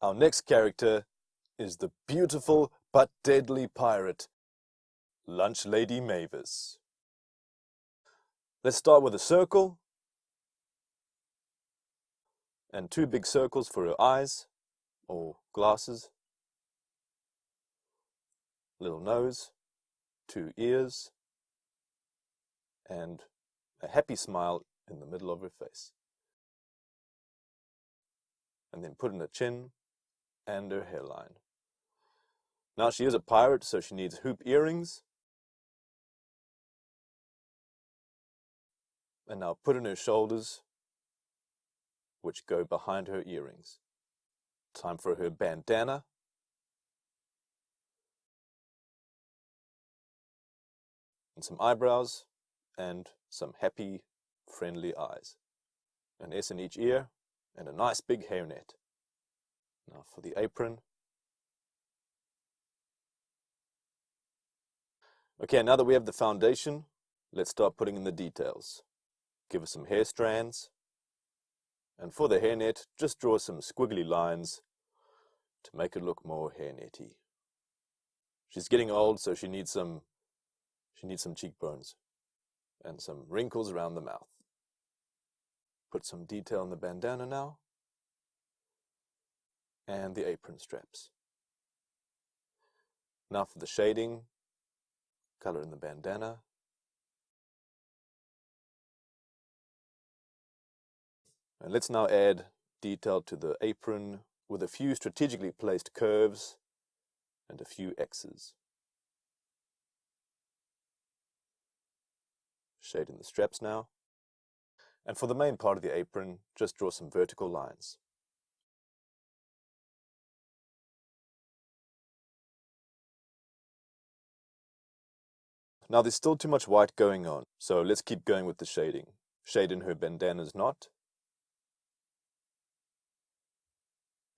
Our next character is the beautiful but deadly pirate, Lunchlady Mavis. Let's start with a circle and two big circles for her eyes or glasses, little nose, two ears, and a happy smile in the middle of her face. And then put in a chin and her hairline. Now she is a pirate, so she needs hoop earrings. And now put in her shoulders, which go behind her earrings. Time for her bandana. And some eyebrows and some happy, friendly eyes. An S in each ear and a nice big hairnet. Now for the apron. Okay, now that we have the foundation, let's start putting in the details. Give us some hair strands. And for the hairnet, just draw some squiggly lines to make it look more hairnetty. She's getting old, so she needs some cheekbones and some wrinkles around the mouth. Put some detail in the bandana now. And the apron straps. Now for the shading, color in the bandana. And let's now add detail to the apron with a few strategically placed curves and a few X's. Shade in the straps now. And for the main part of the apron, just draw some vertical lines. Now there's still too much white going on, so let's keep going with the shading. Shade in her bandana's knot.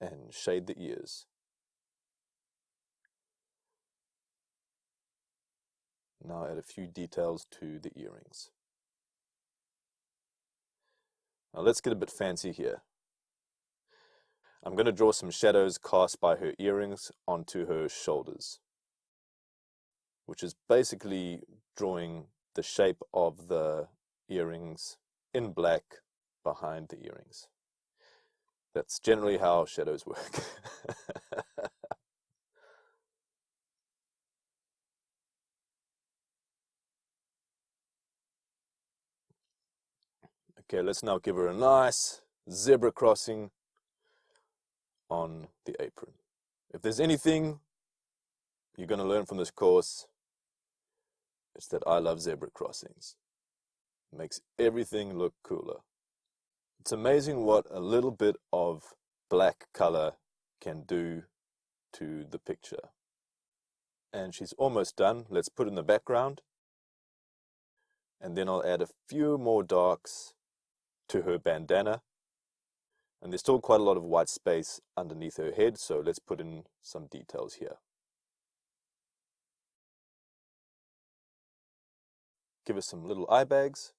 And shade the ears. Now add a few details to the earrings. Now let's get a bit fancy here. I'm going to draw some shadows cast by her earrings onto her shoulders, which is basically drawing the shape of the earrings in black behind the earrings. That's generally how shadows work. Okay, let's now give her a nice zebra crossing on the apron. If there's anything you're going to learn from this course, it's that I love zebra crossings. It makes everything look cooler. It's amazing what a little bit of black color can do to the picture. And she's almost done. Let's put in the background. And then I'll add a few more darks to her bandana. And there's still quite a lot of white space underneath her head, so let's put in some details here. Give us some little eye bags.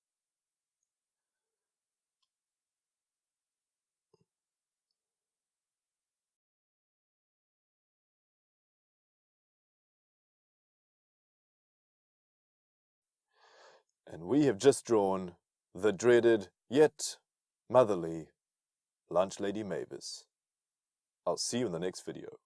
And we have just drawn the dreaded yet motherly Lunchlady Mavis. I'll see you in the next video.